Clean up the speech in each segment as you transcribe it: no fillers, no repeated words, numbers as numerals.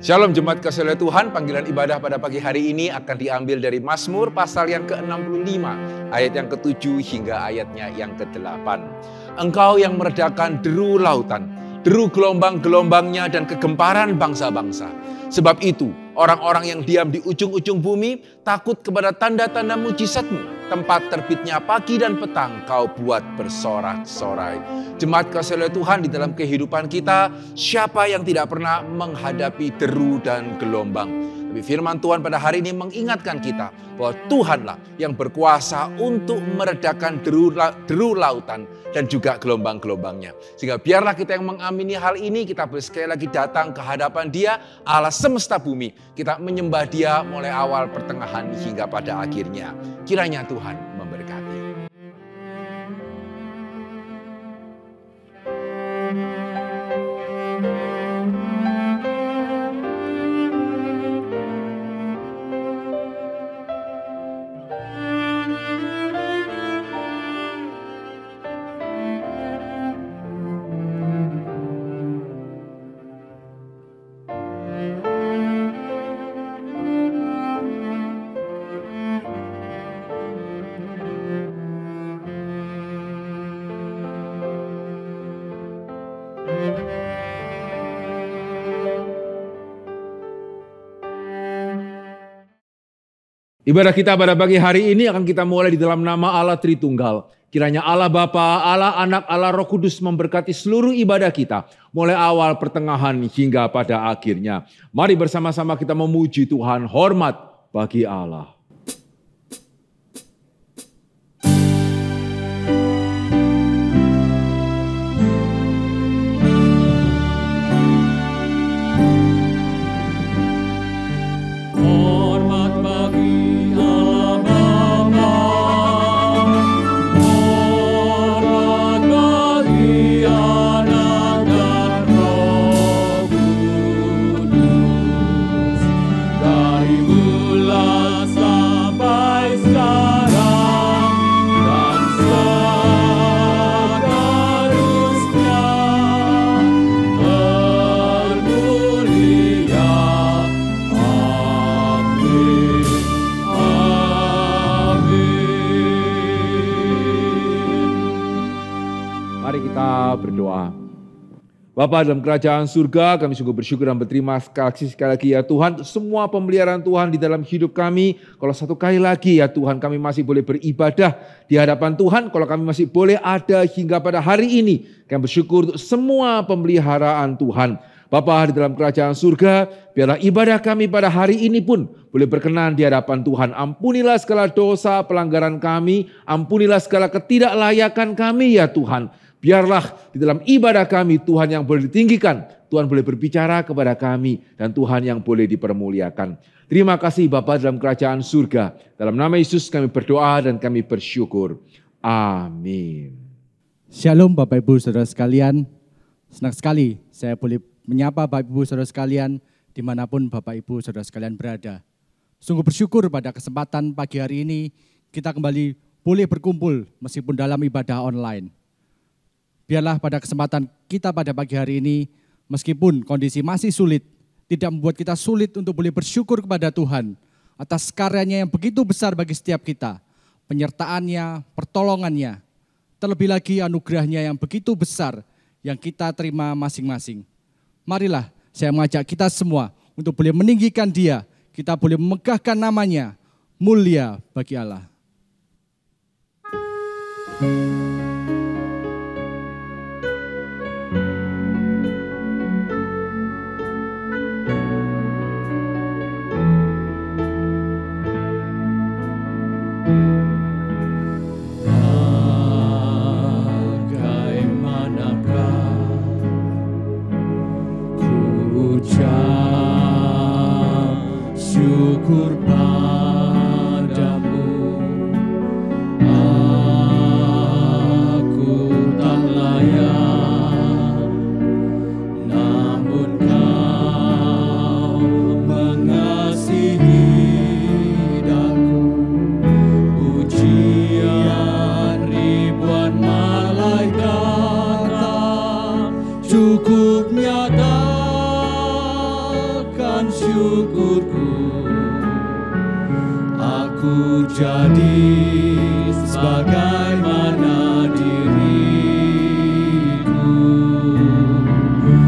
Shalom Jemaat Kasih oleh Tuhan, panggilan ibadah pada pagi hari ini akan diambil dari Mazmur pasal yang ke-65, ayat yang ke-7 hingga ayatnya yang ke-8. Engkau yang meredakan deru lautan, deru gelombang-gelombangnya dan kegemparan bangsa-bangsa. Sebab itu, orang-orang yang diam di ujung-ujung bumi takut kepada tanda-tanda mujizat-Mu. Tempat terbitnya pagi dan petang Kau buat bersorak-sorai. Jemaat Kasih oleh Tuhan, di dalam kehidupan kita, siapa yang tidak pernah menghadapi deru dan gelombang? Tapi firman Tuhan pada hari ini mengingatkan kita bahwa Tuhanlah yang berkuasa untuk meredakan deru lautan dan juga gelombang-gelombangnya. Sehingga biarlah kita yang mengamini hal ini, kita sekali lagi datang ke hadapan Dia, Allah semesta bumi. Kita menyembah Dia mulai awal, pertengahan hingga pada akhirnya. Kiranya Tuhan memberkati. Ibadah kita pada pagi hari ini akan kita mulai di dalam nama Allah Tritunggal. Kiranya Allah Bapa, Allah Anak, Allah Roh Kudus memberkati seluruh ibadah kita. Mulai awal, pertengahan, hingga pada akhirnya. Mari bersama-sama kita memuji Tuhan, hormat bagi Allah. Berdoa. Bapa dalam kerajaan surga, kami sungguh bersyukur dan berterima kasih sekali lagi ya Tuhan, semua pemeliharaan Tuhan di dalam hidup kami. Kalau satu kali lagi ya Tuhan, kami masih boleh beribadah di hadapan Tuhan, kalau kami masih boleh ada hingga pada hari ini, kami bersyukur untuk semua pemeliharaan Tuhan. Bapa di dalam kerajaan surga, biarlah ibadah kami pada hari ini pun boleh berkenan di hadapan Tuhan. Ampunilah segala dosa, pelanggaran kami, ampunilah segala ketidaklayakan kami ya Tuhan. Biarlah di dalam ibadah kami Tuhan yang boleh ditinggikan, Tuhan boleh berbicara kepada kami, dan Tuhan yang boleh dipermuliakan. Terima kasih Bapa dalam kerajaan surga. Dalam nama Yesus kami berdoa dan kami bersyukur. Amin. Shalom Bapak Ibu Saudara sekalian. Senang sekali saya boleh menyapa Bapak Ibu Saudara sekalian dimanapun Bapak Ibu Saudara sekalian berada. Sungguh bersyukur pada kesempatan pagi hari ini kita kembali boleh berkumpul meskipun dalam ibadah online. Biarlah pada kesempatan kita pada pagi hari ini, meskipun kondisi masih sulit, tidak membuat kita sulit untuk boleh bersyukur kepada Tuhan atas karyanya yang begitu besar bagi setiap kita, penyertaannya, pertolongannya, terlebih lagi anugerahnya yang begitu besar yang kita terima masing-masing. Marilah saya mengajak kita semua untuk boleh meninggikan Dia, kita boleh memegahkan namanya, mulia bagi Allah. Syukur padamu, syukurku. Aku jadi sebagaimana diriku.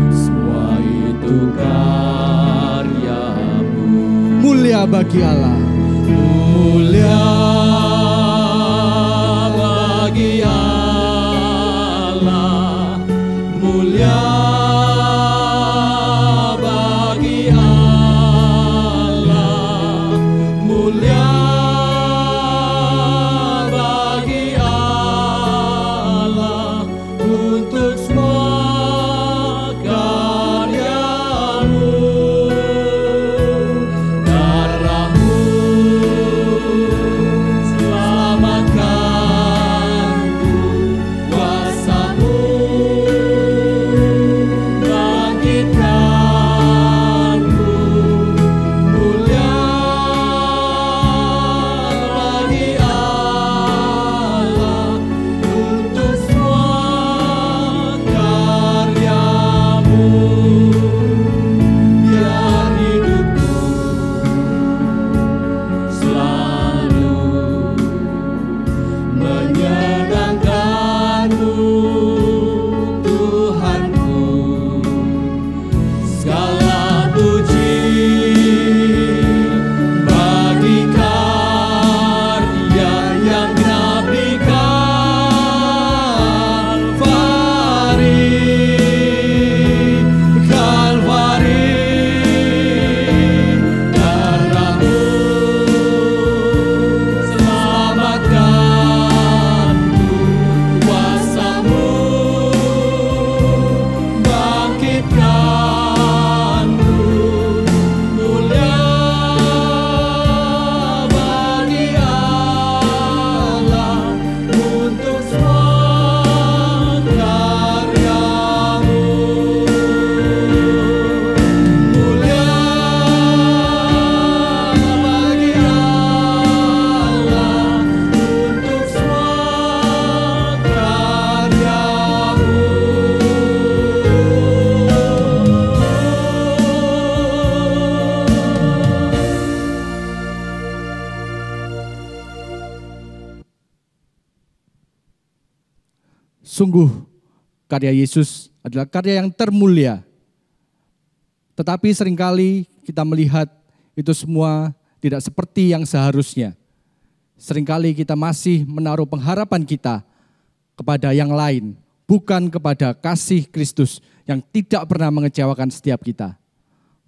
Semua itu karyamu. Mulia bagi Allah. Mulia bagi Allah. Mulia bagi Allah. Mulia bagi Allah untuk semua karyamu. Darahmu selamatkanku, kuasamu bangkitkanku. Mulia bagi Allah untuk semua karyamu. Biar hidupku selalu menyenangkanmu, Tuhanku. Segala puji bagi karya yang genap di Kalvari. Darahmu selamatkanku, kuasamu bangkitkanku. Mulia bagi Allah untuk semua karyamu. Mulia bagi Allah untuk semua karyamu. Sungguh karya Yesus adalah karya yang termulia. Tetapi seringkali kita melihat itu semua tidak seperti yang seharusnya. Seringkali kita masih menaruh pengharapan kita kepada yang lain, bukan kepada kasih Kristus yang tidak pernah mengecewakan setiap kita.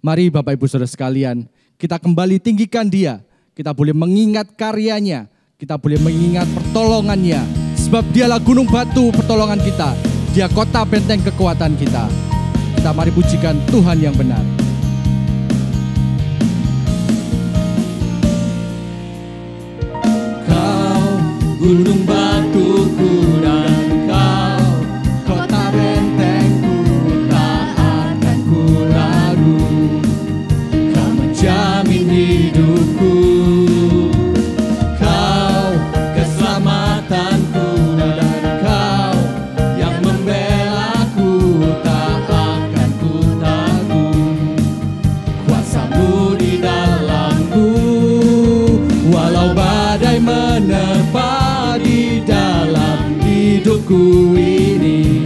Mari Bapak Ibu Saudara sekalian, kita kembali tinggikan Dia. Kita boleh mengingat karyanya, kita boleh mengingat pertolongannya. Sebab Dialah gunung batu pertolongan kita, Dia kota benteng kekuatan kita. Kita mari pujikan Tuhan yang benar. Kau gunung batuku dan kau kota bentengku, tak akan ku ragu. Kau menjamin hidupku, kau keselamatanku, dan kau yang membelaku, tak akan ku takut. Kuasamu di dalamku, walau badai menerpa di dalam hidupku ini,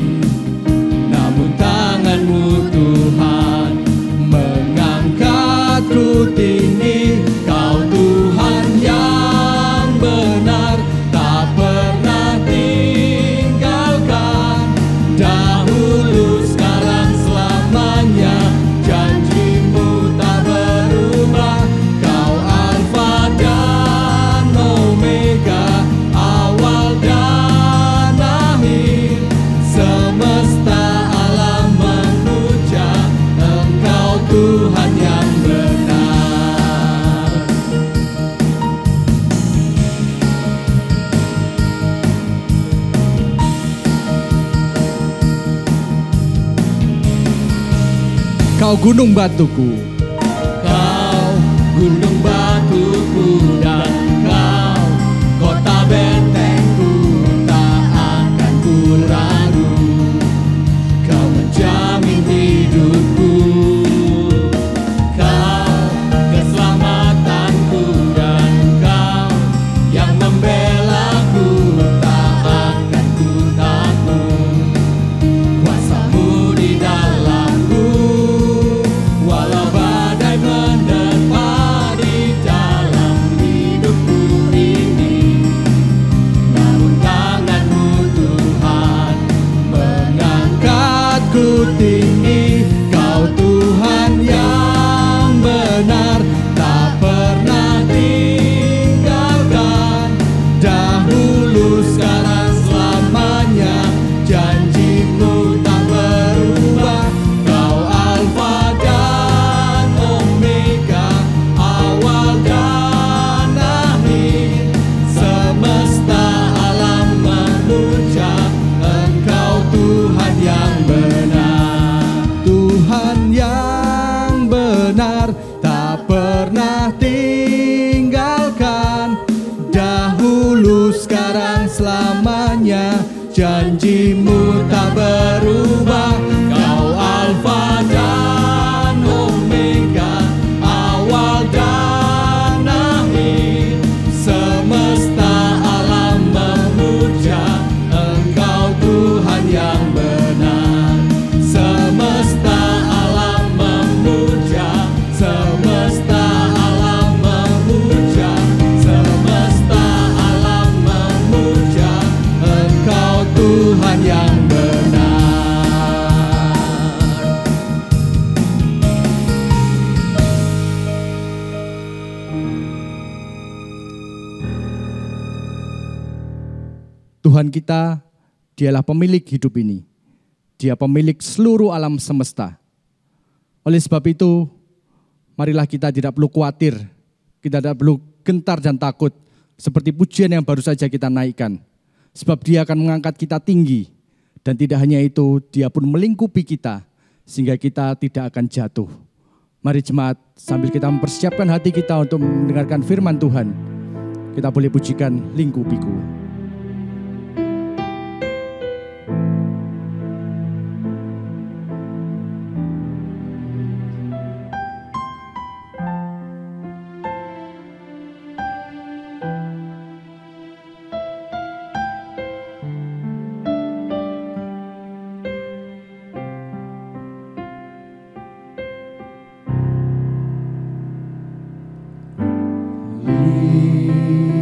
namun tanganmu Tuhan mengangkatku tinggi. Kau Tuhan yang benar, tak pernah tinggalkan. Dahulu, sekarang, selamanya, janjimu tak berubah. Kau Alfa dan Omega, awal dan akhir. Semesta alam memuja Engkau Tuhan yang benar. Kau gunung batuku, Kau gunung batuku dan kau kota bentengku, tak akan ku ragu. Kau menjamin hidupku, kau selamanya, janjimu tak berubah. Kau Alfa dan Omega, awal dan akhir. Semesta alam memuja Engkau Tuhan yang benar. Semesta alam memuja, semesta alam memuja, semesta alam memuja Engkau Tuhan yang benar. Tuhan kita, Dialah pemilik hidup ini. Dia pemilik seluruh alam semesta. Oleh sebab itu, marilah kita tidak perlu khawatir, kita tidak perlu gentar dan takut, seperti pujian yang baru saja kita naikkan. Sebab Dia akan mengangkat kita tinggi, dan tidak hanya itu, Dia pun melingkupi kita, sehingga kita tidak akan jatuh. Mari jemaat, sambil kita mempersiapkan hati kita untuk mendengarkan firman Tuhan, kita boleh pujikan Lingkupiku.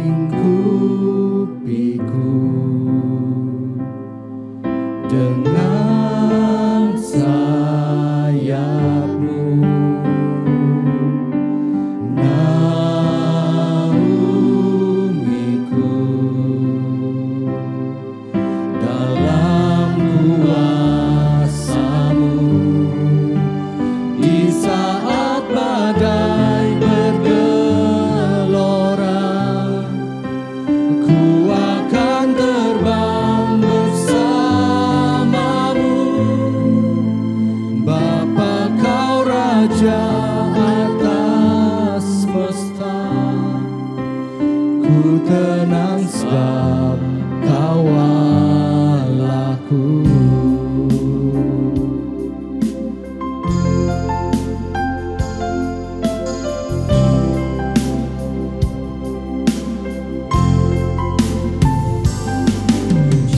Lingkupiku dengan sayap-Mu, naungiku dalam kuasa-Mu. Di saat badai bergelora, ku akan terbang bersama-Mu. Bapa, Kau Raja atas semesta, ku tenang sebab Kau Allahku.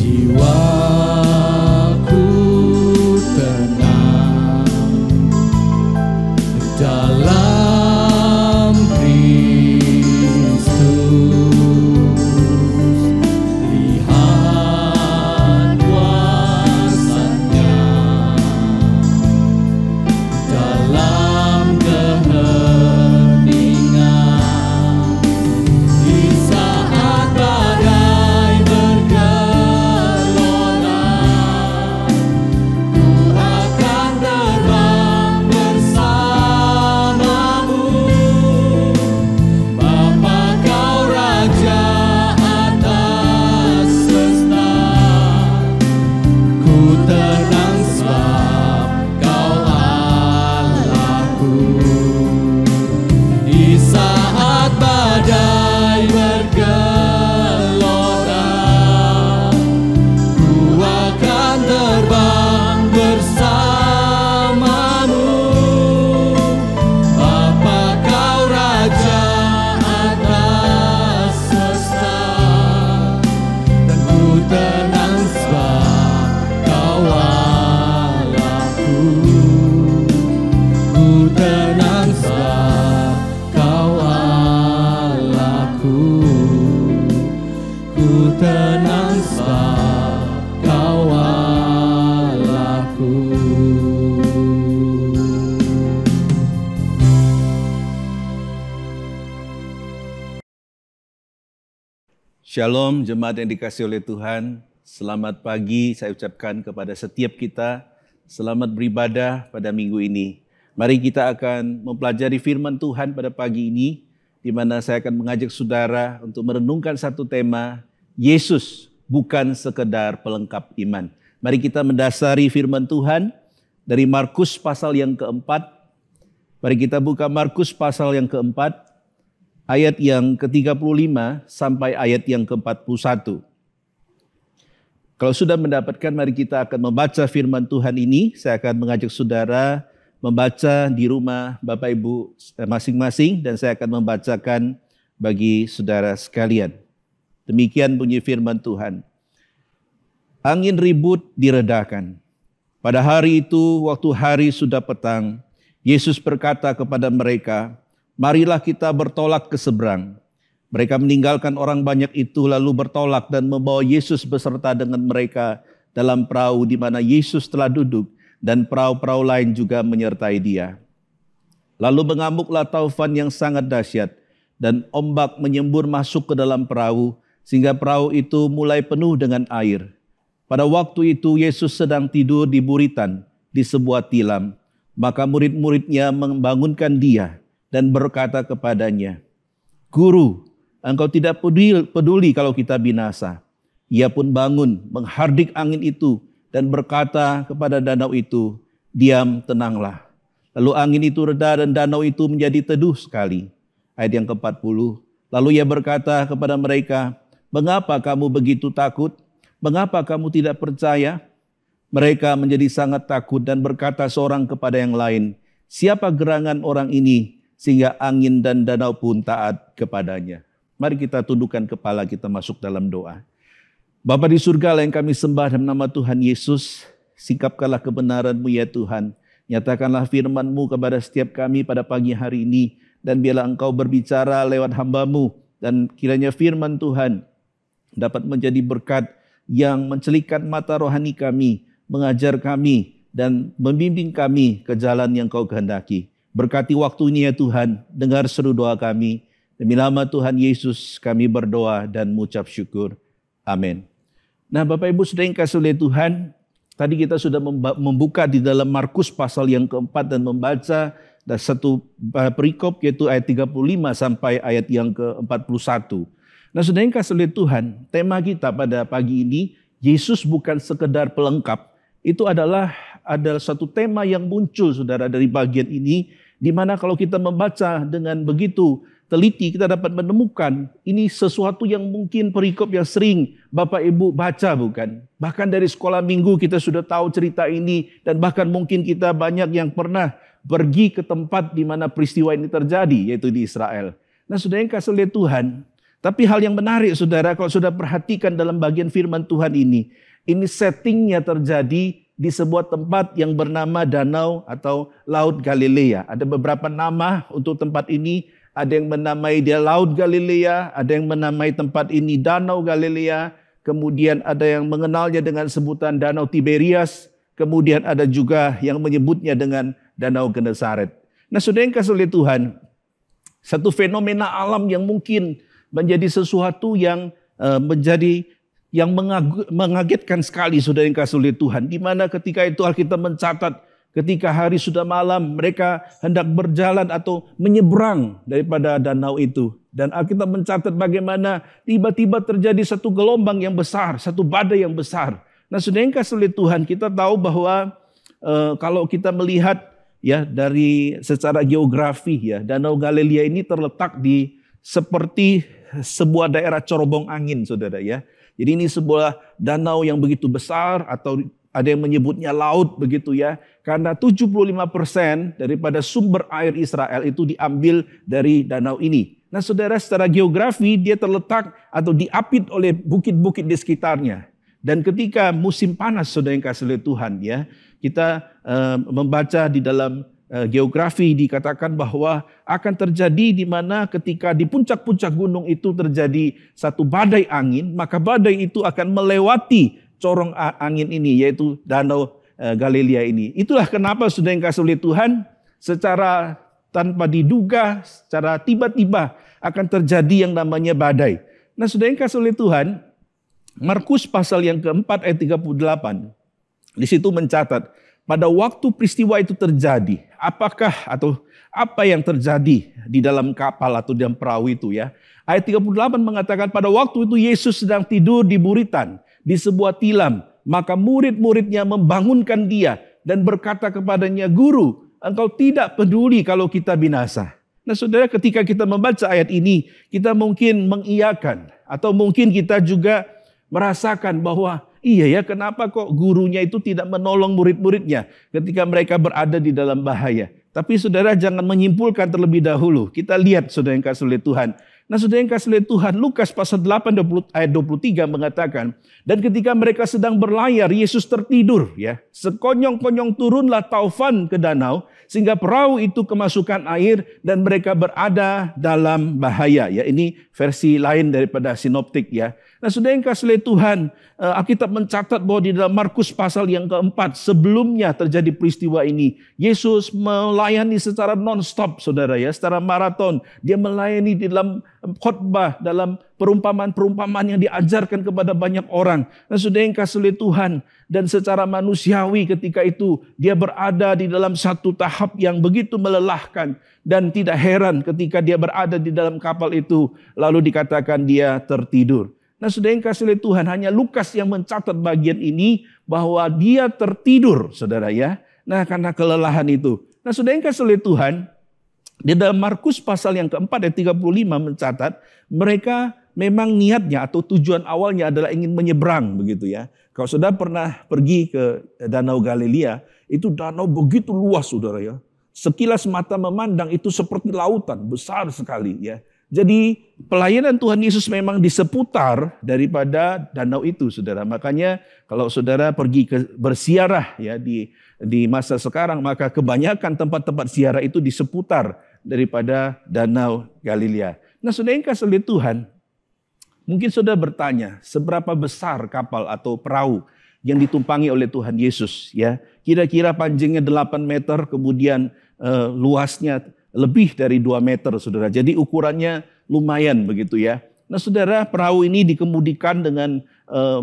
Jiwaku tenang dalam Kristus. Lihat kuasa-Nya dalam keheningan. Di saat badai bergelora, ku akan terbang bersama-Mu. Bapa, Kau Raja atas semesta, ku tenang sebab Kau Allahku. Di saat badai bergelora, ku akan terbang bersama-Mu. Bapa, Kau Raja atas semesta, dan ku tenang sebab Kau Allahku. Ku tenang sebab Kau Allahku. Ku tenang sebab Kau Allahku. Shalom jemaat yang dikasihi oleh Tuhan. Selamat pagi saya ucapkan kepada setiap kita. Selamat beribadah pada minggu ini. Mari kita akan mempelajari firman Tuhan pada pagi ini, di mana saya akan mengajak saudara untuk merenungkan satu tema, Yesus bukan sekedar pelengkap iman. Mari kita mendasari firman Tuhan dari Markus pasal yang keempat. Mari kita buka Markus pasal yang keempat, ayat yang ke-35 sampai ayat yang ke-41. Kalau sudah mendapatkan, mari kita akan membaca firman Tuhan ini. Saya akan mengajak saudara membaca di rumah Bapak Ibu masing-masing, dan saya akan membacakan bagi saudara sekalian. Demikian bunyi firman Tuhan. Angin ribut diredakan. Pada hari itu, waktu hari sudah petang, Yesus berkata kepada mereka, "Marilah kita bertolak ke seberang." Mereka meninggalkan orang banyak itu lalu bertolak dan membawa Yesus beserta dengan mereka dalam perahu di mana Yesus telah duduk, dan perahu-perahu lain juga menyertai dia. Lalu mengamuklah taufan yang sangat dahsyat, dan ombak menyembur masuk ke dalam perahu, sehingga perahu itu mulai penuh dengan air. Pada waktu itu Yesus sedang tidur di buritan di sebuah tilam. Maka murid-muridnya membangunkan dia dan berkata kepadanya, "Guru, engkau tidak peduli kalau kita binasa." Ia pun bangun, menghardik angin itu dan berkata kepada danau itu, "Diam, tenanglah." Lalu angin itu reda dan danau itu menjadi teduh sekali. Ayat yang ke-40. Lalu ia berkata kepada mereka, "Mengapa kamu begitu takut? Mengapa kamu tidak percaya?" Mereka menjadi sangat takut dan berkata seorang kepada yang lain, "Siapa gerangan orang ini sehingga angin dan danau pun taat kepadanya?" Mari kita tundukkan kepala, kita masuk dalam doa. Bapa di surga yang kami sembah dalam nama Tuhan Yesus, singkapkanlah kebenaran-Mu ya Tuhan. Nyatakanlah firman-Mu kepada setiap kami pada pagi hari ini, dan biarlah Engkau berbicara lewat hamba-Mu, dan kiranya firman Tuhan dapat menjadi berkat yang mencelikan mata rohani kami, mengajar kami, dan membimbing kami ke jalan yang Kau kehendaki. Berkati waktu ini ya Tuhan, dengar seru doa kami. Demi nama Tuhan Yesus kami berdoa dan mengucap syukur. Amin. Nah Bapak Ibu saudara yang kasih oleh Tuhan, tadi kita sudah membuka di dalam Markus pasal yang keempat dan membaca satu perikop yaitu ayat 35 sampai ayat yang ke-41. Nah saudara yang kasih oleh Tuhan, tema kita pada pagi ini, Yesus bukan sekedar pelengkap. Itu adalah satu tema yang muncul saudara dari bagian ini, di mana kalau kita membaca dengan begitu teliti kita dapat menemukan ini sesuatu yang mungkin perikop yang sering Bapak Ibu baca bukan? Bahkan dari sekolah minggu kita sudah tahu cerita ini, dan bahkan mungkin kita banyak yang pernah pergi ke tempat di mana peristiwa ini terjadi, yaitu di Israel. Nah saudara yang kasih oleh Tuhan, tapi hal yang menarik saudara kalau sudah perhatikan dalam bagian firman Tuhan ini settingnya terjadi di sebuah tempat yang bernama Danau atau Laut Galilea. Ada beberapa nama untuk tempat ini, ada yang menamai dia Laut Galilea, ada yang menamai tempat ini Danau Galilea, kemudian ada yang mengenalnya dengan sebutan Danau Tiberias, kemudian ada juga yang menyebutnya dengan Danau Genesaret. Nah saudara yang kasih oleh Tuhan, satu fenomena alam yang mungkin menjadi sesuatu yang mengagetkan sekali saudara yang kasih oleh Tuhan. Di mana ketika itu Alkitab mencatat ketika hari sudah malam mereka hendak berjalan atau menyeberang daripada danau itu. Dan Alkitab mencatat bagaimana tiba-tiba terjadi satu gelombang yang besar, satu badai yang besar. Nah saudara yang kasih oleh Tuhan, kita tahu bahwa kalau kita melihat ya dari secara geografi ya, Danau Galilea ini terletak di seperti sebuah daerah corobong angin saudara ya. Jadi ini sebuah danau yang begitu besar, atau ada yang menyebutnya laut begitu ya. Karena 75% daripada sumber air Israel itu diambil dari danau ini. Nah saudara, secara geografi dia terletak atau diapit oleh bukit-bukit di sekitarnya. Dan ketika musim panas saudara yang kasih oleh Tuhan ya, kita membaca di dalam geografi dikatakan bahwa akan terjadi di mana ketika di puncak-puncak gunung itu terjadi satu badai angin, maka badai itu akan melewati corong angin ini, yaitu Danau Galilea ini. Itulah kenapa saudara yang kasih oleh Tuhan, secara tanpa diduga, secara tiba-tiba akan terjadi yang namanya badai. Nah saudara yang kasih oleh Tuhan, Markus pasal yang keempat ayat 38, di situ mencatat, pada waktu peristiwa itu terjadi, apa yang terjadi di dalam kapal atau dalam perahu itu ya. Ayat 38 mengatakan pada waktu itu Yesus sedang tidur di buritan di sebuah tilam. Maka murid-muridnya membangunkan dia dan berkata kepadanya, "Guru, engkau tidak peduli kalau kita binasa." Nah saudara, ketika kita membaca ayat ini, kita mungkin mengiyakan atau mungkin kita juga merasakan bahwa iya ya, kenapa kok gurunya itu tidak menolong murid-muridnya ketika mereka berada di dalam bahaya. Tapi saudara jangan menyimpulkan terlebih dahulu. Kita lihat saudara yang kasih oleh Tuhan. Nah saudara yang kasih oleh Tuhan, Lukas pasal 8 ayat 23 mengatakan, dan ketika mereka sedang berlayar, Yesus tertidur. Ya, sekonyong-konyong turunlah taufan ke danau, sehingga perahu itu kemasukan air dan mereka berada dalam bahaya. Ya, ini versi lain daripada sinoptik ya. Nah saudara yang kasih oleh Tuhan, Alkitab mencatat bahwa di dalam Markus pasal yang keempat, sebelumnya terjadi peristiwa ini, Yesus melayani secara non-stop saudara ya, secara maraton. Dia melayani di dalam khotbah, dalam perumpamaan-perumpamaan yang diajarkan kepada banyak orang. Nah saudara yang kasih oleh Tuhan, dan secara manusiawi ketika itu dia berada di dalam satu tahap yang begitu melelahkan. Dan tidak heran ketika dia berada di dalam kapal itu, lalu dikatakan dia tertidur. Nah saudara yang kasih oleh Tuhan, hanya Lukas yang mencatat bagian ini bahwa dia tertidur saudara ya. Nah karena kelelahan itu. Nah saudara yang kasih oleh Tuhan, di dalam Markus pasal yang keempat ayat 35 mencatat, mereka memang niatnya atau tujuan awalnya adalah ingin menyeberang begitu ya. Kalau saudara pernah pergi ke Danau Galilea, itu danau begitu luas saudara ya. Sekilas mata memandang itu seperti lautan, besar sekali ya. Jadi pelayanan Tuhan Yesus memang di seputar daripada danau itu saudara. Makanya kalau saudara pergi bersiarah ya di masa sekarang, maka kebanyakan tempat-tempat ziarah itu di seputar daripada Danau Galilea. Nah saudara yang kasih oleh Tuhan, mungkin saudara bertanya, seberapa besar kapal atau perahu yang ditumpangi oleh Tuhan Yesus ya. Kira-kira panjangnya 8 meter, kemudian luasnya lebih dari 2 meter saudara. Jadi ukurannya lumayan begitu ya. Nah saudara, perahu ini dikemudikan dengan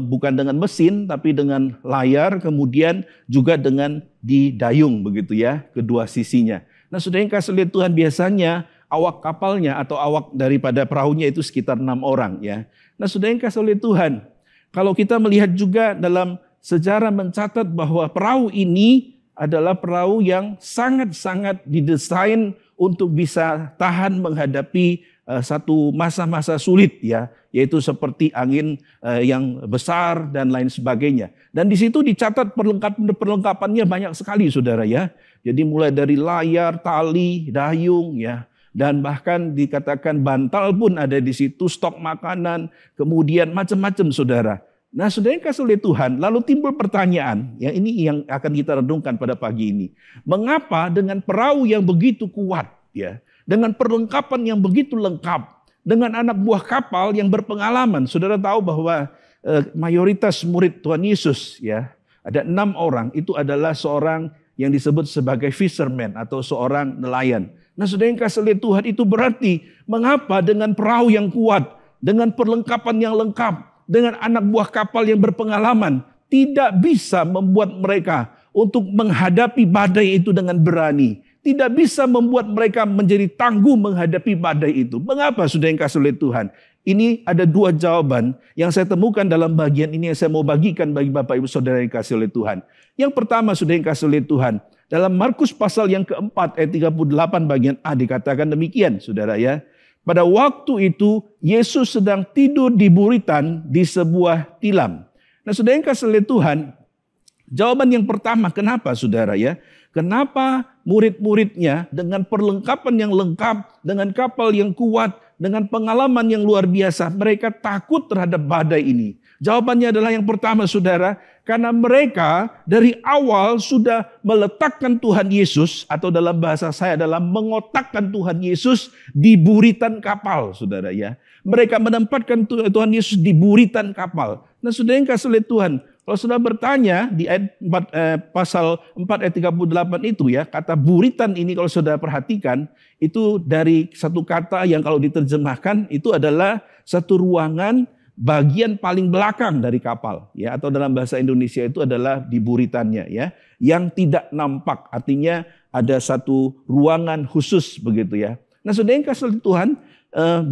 bukan dengan mesin tapi dengan layar, kemudian juga dengan didayung begitu ya, kedua sisinya. Nah saudara yang kasih oleh Tuhan, biasanya awak kapalnya atau awak daripada perahunya itu sekitar 6 orang ya. Nah saudara yang kasih oleh Tuhan, kalau kita melihat juga dalam sejarah mencatat bahwa perahu ini adalah perahu yang sangat-sangat didesain untuk bisa tahan menghadapi satu masa-masa sulit ya, yaitu seperti angin yang besar dan lain sebagainya. Dan di situ dicatat perlengkapannya banyak sekali saudara ya. Jadi mulai dari layar, tali, dayung ya, dan bahkan dikatakan bantal pun ada di situ, stok makanan, kemudian macam-macam saudara. Nah saudara yang kasih oleh Tuhan, lalu timbul pertanyaan, yang ini yang akan kita renungkan pada pagi ini. Mengapa dengan perahu yang begitu kuat, ya, dengan perlengkapan yang begitu lengkap, dengan anak buah kapal yang berpengalaman, saudara tahu bahwa mayoritas murid Tuhan Yesus, ya, ada 6 orang, itu adalah seorang yang disebut sebagai fisherman atau seorang nelayan. Nah saudara yang kasih oleh Tuhan, itu berarti mengapa dengan perahu yang kuat, dengan perlengkapan yang lengkap, dengan anak buah kapal yang berpengalaman, tidak bisa membuat mereka untuk menghadapi badai itu dengan berani. Tidak bisa membuat mereka menjadi tangguh menghadapi badai itu. Mengapa saudara yang kasih oleh Tuhan? Ini ada 2 jawaban yang saya temukan dalam bagian ini yang saya mau bagikan bagi Bapak Ibu Saudara yang kasih oleh Tuhan. Yang pertama saudara yang kasih oleh Tuhan, dalam Markus pasal yang keempat ayat 38 bagian A dikatakan demikian saudara ya. Pada waktu itu Yesus sedang tidur di buritan di sebuah tilam. Nah saudara yang kasih oleh Tuhan, jawaban yang pertama kenapa saudara ya? Kenapa murid-muridnya dengan perlengkapan yang lengkap, dengan kapal yang kuat, dengan pengalaman yang luar biasa, mereka takut terhadap badai ini? Jawabannya adalah yang pertama saudara, karena mereka dari awal sudah meletakkan Tuhan Yesus, atau dalam bahasa saya adalah mengotakkan Tuhan Yesus di buritan kapal saudara ya. Mereka menempatkan Tuhan Yesus di buritan kapal. Nah saudara yang kasih oleh Tuhan, kalau saudara bertanya di ayat 4, pasal 4 ayat 38 itu ya, kata buritan ini kalau saudara perhatikan, itu dari satu kata yang kalau diterjemahkan itu adalah satu ruangan bagian paling belakang dari kapal ya, atau dalam bahasa Indonesia itu adalah di buritannya ya, yang tidak nampak, artinya ada satu ruangan khusus begitu ya. Nah saudara yang kasih Tuhan,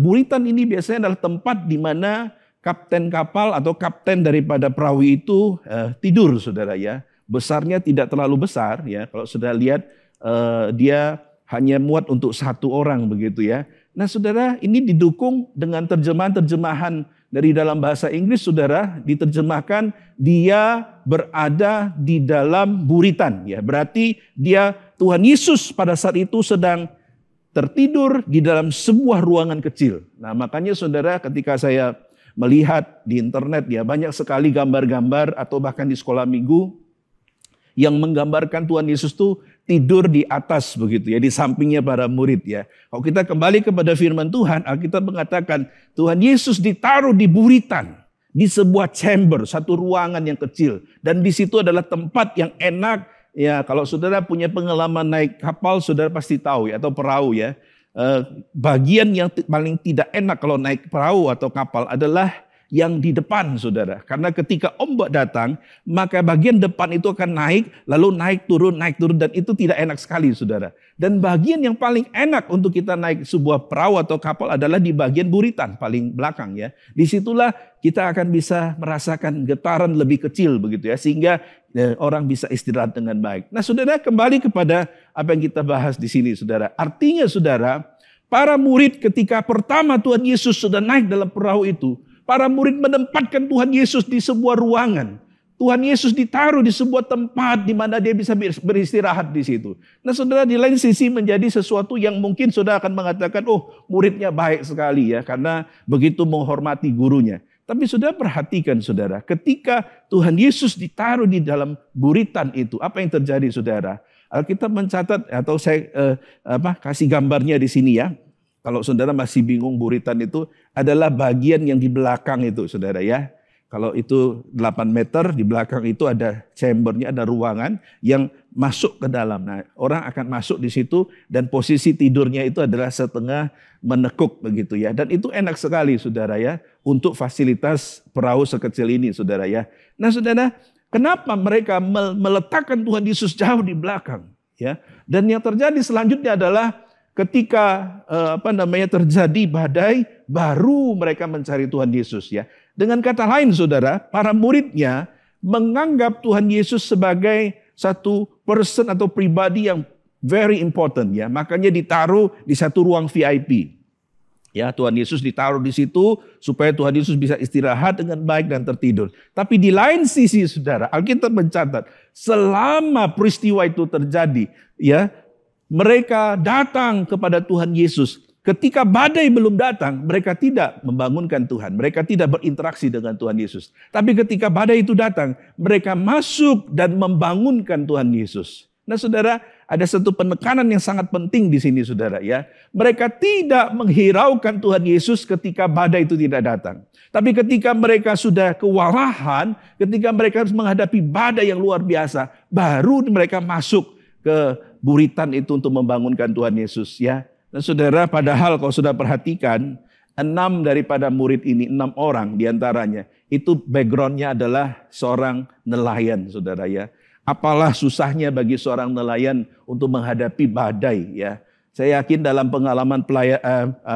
buritan ini biasanya adalah tempat di mana kapten kapal atau kapten daripada perahu itu tidur saudara ya. Besarnya tidak terlalu besar ya, kalau saudara lihat dia hanya muat untuk 1 orang begitu ya. Nah saudara, ini didukung dengan terjemahan-terjemahan dari dalam bahasa Inggris, saudara, diterjemahkan dia berada di dalam buritan. Ya, berarti Tuhan Yesus pada saat itu sedang tertidur di dalam sebuah ruangan kecil. Nah, makanya saudara, ketika saya melihat di internet ya, banyak sekali gambar-gambar atau bahkan di sekolah minggu yang menggambarkan Tuhan Yesus tuh tidur di atas begitu ya, di sampingnya para murid ya. Kalau kita kembali kepada firman Tuhan, Alkitab mengatakan Tuhan Yesus ditaruh di buritan, di sebuah chamber, satu ruangan yang kecil, dan di situ adalah tempat yang enak ya. Kalau saudara punya pengalaman naik kapal, saudara pasti tahu ya, atau perahu ya. Bagian yang paling tidak enak kalau naik perahu atau kapal adalah yang di depan, saudara. Karena ketika ombak datang, maka bagian depan itu akan naik, lalu naik turun, dan itu tidak enak sekali, saudara. Dan bagian yang paling enak untuk kita naik sebuah perahu atau kapal adalah di bagian buritan, paling belakang ya. Disitulah kita akan bisa merasakan getaran lebih kecil begitu ya, sehingga orang bisa istirahat dengan baik. Nah, saudara, kembali kepada apa yang kita bahas di sini, saudara. Artinya, saudara, para murid ketika pertama Tuhan Yesus sudah naik dalam perahu itu, para murid menempatkan Tuhan Yesus di sebuah ruangan. Tuhan Yesus ditaruh di sebuah tempat di mana dia bisa beristirahat di situ. Nah, saudara, di lain sisi menjadi sesuatu yang mungkin saudara akan mengatakan, oh, muridnya baik sekali ya, karena begitu menghormati gurunya. Tapi saudara perhatikan, saudara, ketika Tuhan Yesus ditaruh di dalam buritan itu, apa yang terjadi, saudara? Alkitab mencatat, atau saya kasih gambarnya di sini ya. Kalau saudara masih bingung, buritan itu adalah bagian yang di belakang itu, saudara ya. Kalau itu 8 meter, di belakang itu ada chambernya, ada ruangan yang masuk ke dalam. Nah, orang akan masuk di situ dan posisi tidurnya itu adalah setengah menekuk begitu ya. Dan itu enak sekali, saudara ya, untuk fasilitas perahu sekecil ini, saudara ya. Nah, saudara, kenapa mereka meletakkan Tuhan Yesus jauh di belakang ya? Dan yang terjadi selanjutnya adalah ketika terjadi badai, baru mereka mencari Tuhan Yesus ya. Dengan kata lain, saudara, para muridnya menganggap Tuhan Yesus sebagai satu person atau pribadi yang very important ya. Makanya ditaruh di satu ruang VIP. Ya, Tuhan Yesus ditaruh di situ supaya Tuhan Yesus bisa istirahat dengan baik dan tertidur. Tapi di lain sisi, saudara, Alkitab mencatat selama peristiwa itu terjadi, ya, mereka datang kepada Tuhan Yesus. Ketika badai belum datang, mereka tidak membangunkan Tuhan. Mereka tidak berinteraksi dengan Tuhan Yesus. Tapi ketika badai itu datang, mereka masuk dan membangunkan Tuhan Yesus. Nah, saudara, ada satu penekanan yang sangat penting di sini, saudara ya. Mereka tidak menghiraukan Tuhan Yesus ketika badai itu tidak datang. Tapi ketika mereka sudah kewalahan, ketika mereka harus menghadapi badai yang luar biasa, baru mereka masuk ke buritan itu untuk membangunkan Tuhan Yesus ya. Nah, saudara, padahal kalau sudah perhatikan, 6 daripada murid ini, 6 orang diantaranya, itu backgroundnya adalah seorang nelayan, saudara ya. Apalah susahnya bagi seorang nelayan untuk menghadapi badai ya. Saya yakin dalam pengalaman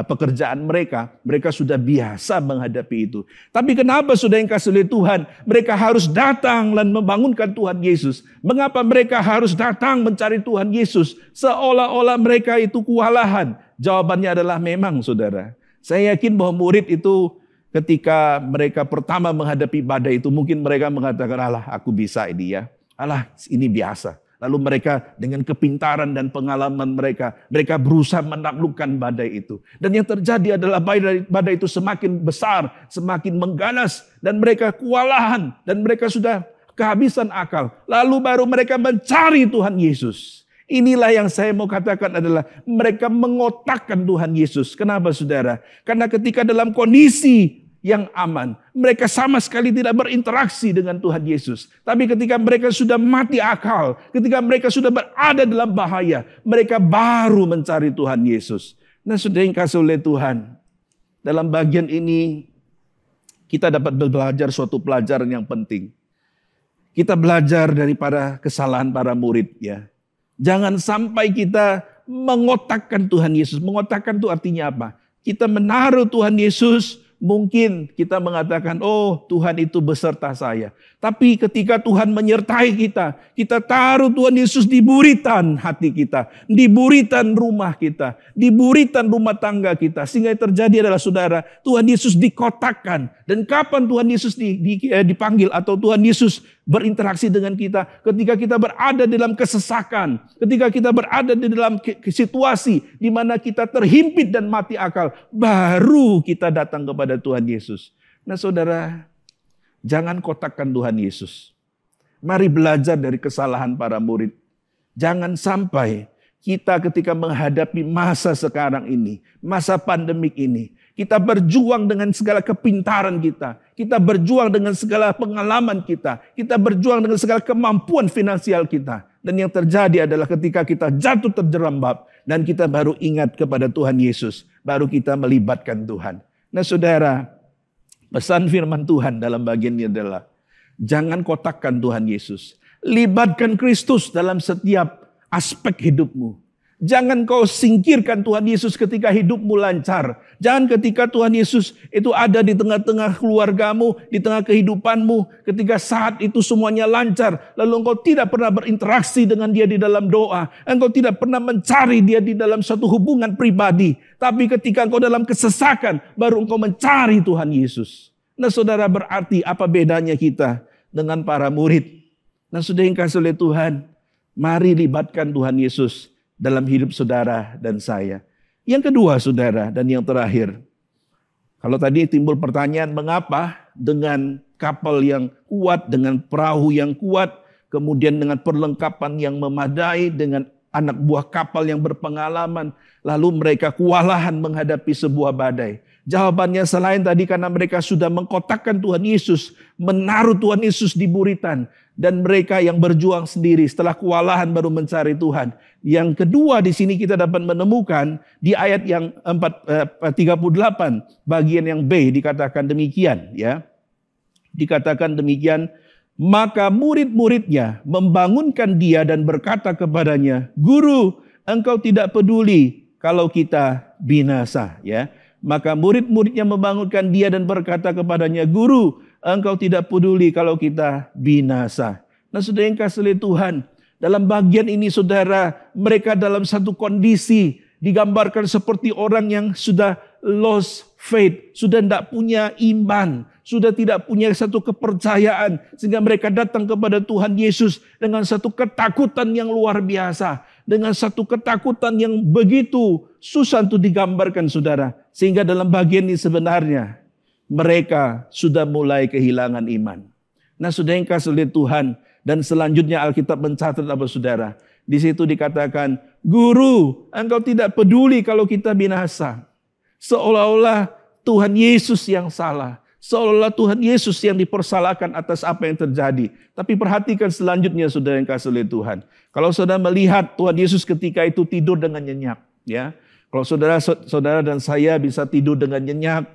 pekerjaan mereka sudah biasa menghadapi itu. Tapi kenapa, saudara yang kasih oleh Tuhan, mereka harus datang dan membangunkan Tuhan Yesus? Mengapa mereka harus datang mencari Tuhan Yesus? Seolah-olah mereka itu kewalahan. Jawabannya adalah memang, saudara. Saya yakin bahwa murid itu ketika mereka pertama menghadapi badai itu, mungkin mereka mengatakan, alah, aku bisa ini ya. Alah, ini biasa. Lalu mereka dengan kepintaran dan pengalaman mereka berusaha menaklukkan badai itu. Dan yang terjadi adalah badai itu semakin besar, semakin mengganas. Dan mereka kewalahan dan mereka sudah kehabisan akal. Lalu baru mereka mencari Tuhan Yesus. Inilah yang saya mau katakan adalah mereka mengotakkan Tuhan Yesus. Kenapa, saudara? Karena ketika dalam kondisi yang aman, mereka sama sekali tidak berinteraksi dengan Tuhan Yesus. Tapi ketika mereka sudah mati akal, ketika mereka sudah berada dalam bahaya, mereka baru mencari Tuhan Yesus. Nah, saudara yang kasih oleh Tuhan, dalam bagian ini kita dapat belajar suatu pelajaran yang penting. Kita belajar daripada kesalahan para murid ya. Jangan sampai kita mengotakkan Tuhan Yesus. Mengotakkan itu artinya apa? Kita menaruh Tuhan Yesus Mungkin kita mengatakan, oh Tuhan itu beserta saya. Tapi ketika Tuhan menyertai kita, kita taruh Tuhan Yesus di buritan hati kita, di buritan rumah kita, di buritan rumah tangga kita. Sehingga yang terjadi adalah saudara, Tuhan Yesus dikotakkan. Dan kapan Tuhan Yesus dipanggil atau Tuhan Yesus berinteraksi dengan kita? Ketika kita berada dalam kesesakan, ketika kita berada di dalam situasi di mana kita terhimpit dan mati akal, baru kita datang kepada Tuhan Yesus. Nah saudara, jangan kotakkan Tuhan Yesus. Mari belajar dari kesalahan para murid. Jangan sampai kita ketika menghadapi masa sekarang ini, masa pandemik ini, kita berjuang dengan segala kepintaran kita, kita berjuang dengan segala pengalaman kita berjuang dengan segala kemampuan finansial kita. Dan yang terjadi adalah ketika kita jatuh terjerembab dan kita baru ingat kepada Tuhan Yesus, baru kita melibatkan Tuhan. Nah saudara, pesan firman Tuhan dalam bagian ini adalah jangan kotakkan Tuhan Yesus. Libatkan Kristus dalam setiap aspek hidupmu. Jangan kau singkirkan Tuhan Yesus ketika hidupmu lancar. Jangan ketika Tuhan Yesus itu ada di tengah-tengah keluargamu, di tengah kehidupanmu. Ketika saat itu semuanya lancar. Lalu engkau tidak pernah berinteraksi dengan dia di dalam doa. Engkau tidak pernah mencari dia di dalam suatu hubungan pribadi. Tapi ketika engkau dalam kesesakan, baru engkau mencari Tuhan Yesus. Nah saudara, berarti apa bedanya kita dengan para murid? Nah saudara yang kasih oleh Tuhan, mari libatkan Tuhan Yesus dalam hidup saudara dan saya. Yang kedua saudara dan yang terakhir. Kalau tadi timbul pertanyaan mengapa dengan kapal yang kuat, dengan perahu yang kuat, kemudian dengan perlengkapan yang memadai, dengan anak buah kapal yang berpengalaman, lalu mereka kewalahan menghadapi sebuah badai. Jawabannya selain tadi karena mereka sudah mengkotakkan Tuhan Yesus, menaruh Tuhan Yesus di buritan. Dan mereka yang berjuang sendiri setelah kewalahan baru mencari Tuhan. Yang kedua di sini kita dapat menemukan di ayat yang 38 bagian yang B dikatakan demikian ya. Dikatakan demikian, maka murid-muridnya membangunkan dia dan berkata kepadanya, "Guru, engkau tidak peduli kalau kita binasa." Ya. Maka murid-muridnya membangunkan dia dan berkata kepadanya, "Guru, engkau tidak peduli kalau kita binasa." Nah saudara yang kasih oleh Tuhan, dalam bagian ini saudara, mereka dalam satu kondisi digambarkan seperti orang yang sudah lost faith, sudah tidak punya iman, sudah tidak punya satu kepercayaan. Sehingga mereka datang kepada Tuhan Yesus dengan satu ketakutan yang luar biasa. Dengan satu ketakutan yang begitu susah untuk digambarkan saudara. Sehingga dalam bagian ini sebenarnya mereka sudah mulai kehilangan iman. Nah saudara yang kasih oleh Tuhan. Dan selanjutnya Alkitab mencatat apa saudara? Di situ dikatakan, "Guru, engkau tidak peduli kalau kita binasa." Seolah-olah Tuhan Yesus yang salah. Seolah-olah Tuhan Yesus yang dipersalahkan atas apa yang terjadi. Tapi perhatikan selanjutnya saudara yang kasih oleh Tuhan. Kalau saudara melihat Tuhan Yesus ketika itu tidur dengan nyenyak. Ya, kalau saudara dan saya bisa tidur dengan nyenyak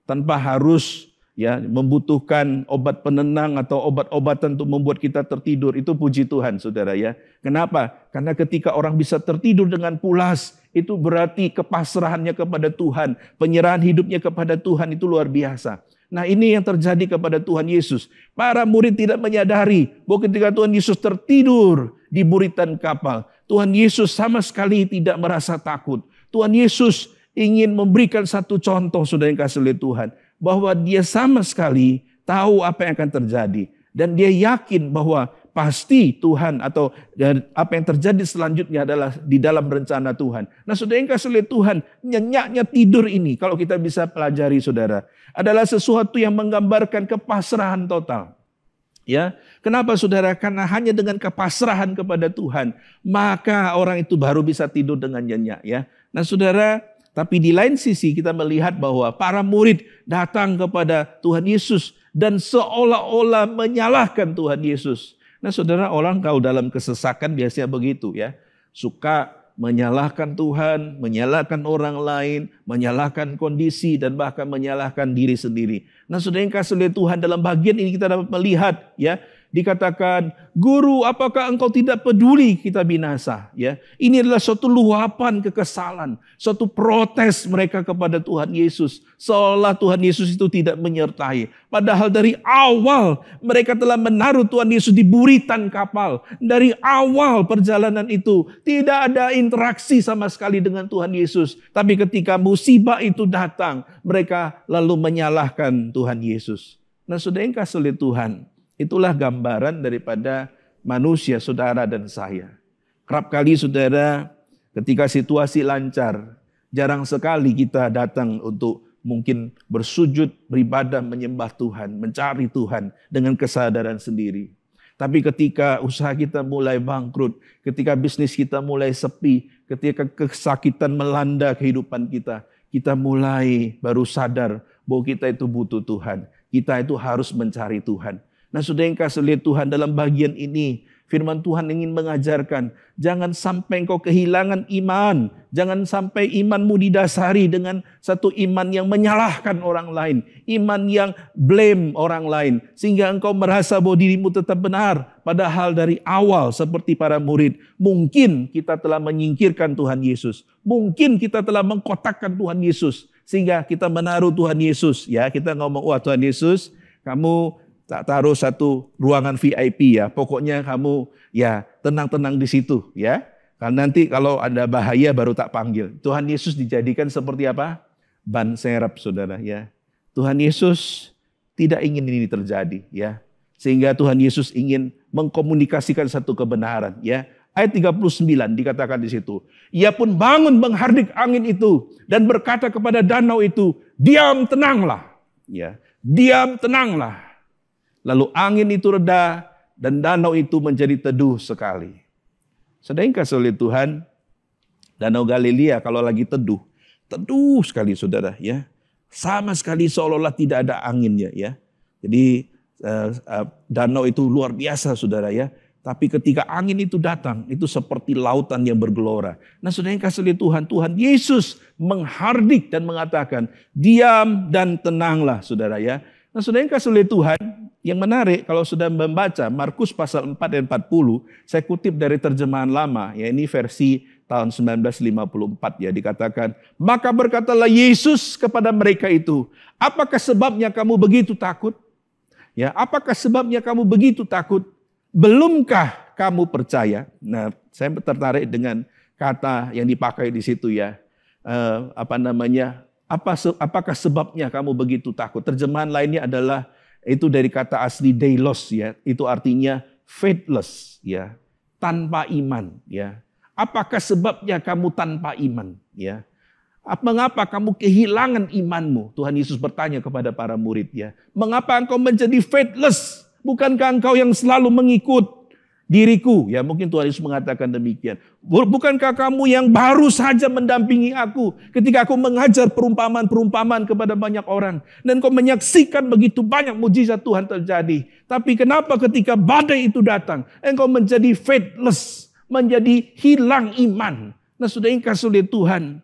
tanpa harus ya membutuhkan obat penenang atau obat-obatan untuk membuat kita tertidur, itu puji Tuhan saudara ya. Kenapa? Karena ketika orang bisa tertidur dengan pulas, itu berarti kepasrahannya kepada Tuhan, penyerahan hidupnya kepada Tuhan itu luar biasa. Nah ini yang terjadi kepada Tuhan Yesus. Para murid tidak menyadari bahwa ketika Tuhan Yesus tertidur di buritan kapal, Tuhan Yesus sama sekali tidak merasa takut. Tuhan Yesus ingin memberikan satu contoh saudara yang kasih oleh Tuhan. Bahwa dia sama sekali tahu apa yang akan terjadi. Dan dia yakin bahwa pasti Tuhan atau apa yang terjadi selanjutnya adalah di dalam rencana Tuhan. Nah saudara yang kasih oleh Tuhan, nyenyaknya tidur ini kalau kita bisa pelajari saudara, adalah sesuatu yang menggambarkan kepasrahan total. Ya, kenapa saudara? Karena hanya dengan kepasrahan kepada Tuhan, maka orang itu baru bisa tidur dengan nyenyak ya. Nah saudara, tapi di lain sisi kita melihat bahwa para murid datang kepada Tuhan Yesus dan seolah-olah menyalahkan Tuhan Yesus. Nah saudara, orang kalau dalam kesesakan biasanya begitu ya. Suka menyalahkan Tuhan, menyalahkan orang lain, menyalahkan kondisi dan bahkan menyalahkan diri sendiri. Nah saudara yang kasih oleh Tuhan, dalam bagian ini kita dapat melihat ya, dikatakan, "Guru, apakah engkau tidak peduli kita binasa?" Ya, ini adalah suatu luapan kekesalan, suatu protes mereka kepada Tuhan Yesus, seolah Tuhan Yesus itu tidak menyertai. Padahal dari awal mereka telah menaruh Tuhan Yesus di buritan kapal. Dari awal perjalanan itu tidak ada interaksi sama sekali dengan Tuhan Yesus. Tapi ketika musibah itu datang, mereka lalu menyalahkan Tuhan Yesus. Nah, saudara yang kasih oleh Tuhan, itulah gambaran daripada manusia, saudara dan saya. Kerap kali saudara, ketika situasi lancar, jarang sekali kita datang untuk mungkin bersujud, beribadah, menyembah Tuhan, mencari Tuhan dengan kesadaran sendiri. Tapi ketika usaha kita mulai bangkrut, ketika bisnis kita mulai sepi, ketika kesakitan melanda kehidupan kita, kita mulai baru sadar bahwa kita itu butuh Tuhan. Kita itu harus mencari Tuhan. Nah, saudara yang kasih oleh Tuhan, dalam bagian ini firman Tuhan ingin mengajarkan, jangan sampai engkau kehilangan iman. Jangan sampai imanmu didasari dengan satu iman yang menyalahkan orang lain. Iman yang blame orang lain. Sehingga engkau merasa bahwa dirimu tetap benar. Padahal dari awal seperti para murid, mungkin kita telah menyingkirkan Tuhan Yesus. Mungkin kita telah mengkotakkan Tuhan Yesus. Sehingga kita menaruh Tuhan Yesus. Ya, kita ngomong, wah Tuhan Yesus, kamu tak taruh satu ruangan VIP ya. Pokoknya kamu ya tenang-tenang di situ ya. Karena nanti kalau ada bahaya baru tak panggil. Tuhan Yesus dijadikan seperti apa? Ban serep, saudara ya. Tuhan Yesus tidak ingin ini terjadi ya. Sehingga Tuhan Yesus ingin mengkomunikasikan satu kebenaran ya. Ayat 39 dikatakan di situ. Ia pun bangun menghardik angin itu dan berkata kepada danau itu, "Diam, tenanglah." Ya, diam, tenanglah. Lalu angin itu reda dan danau itu menjadi teduh sekali. Saudara yang kasih oleh Tuhan, Danau Galilea kalau lagi teduh sekali saudara ya. Sama sekali seolah-olah tidak ada anginnya ya. Jadi danau itu luar biasa saudara ya. Tapi ketika angin itu datang, itu seperti lautan yang bergelora. Nah, saudara yang kasih oleh Tuhan, Tuhan Yesus menghardik dan mengatakan, "Diam dan tenanglah," saudara ya. Nah, saudara yang kasih oleh Tuhan, yang menarik kalau sudah membaca Markus pasal 4 dan 40, saya kutip dari terjemahan lama, ya ini versi tahun 1954 ya, dikatakan, "Maka berkatalah Yesus kepada mereka itu, apakah sebabnya kamu begitu takut? Ya, apakah sebabnya kamu begitu takut? Belumkah kamu percaya?" Nah, saya tertarik dengan kata yang dipakai di situ ya. Apakah sebabnya kamu begitu takut? Terjemahan lainnya adalah itu dari kata asli deilos ya, itu artinya faithless ya, tanpa iman ya. Apakah sebabnya kamu tanpa iman ya? Mengapa kamu kehilangan imanmu? Tuhan Yesus bertanya kepada para murid ya. Mengapa engkau menjadi faithless? Bukankah engkau yang selalu mengikut diriku? Ya, mungkin Tuhan Yesus mengatakan demikian. Bukankah kamu yang baru saja mendampingi aku ketika aku mengajar perumpamaan-perumpamaan kepada banyak orang. Dan kau menyaksikan begitu banyak mujizat Tuhan terjadi. Tapi kenapa ketika badai itu datang, engkau menjadi faithless, menjadi hilang iman. Nah, saudara yang kasih oleh Tuhan,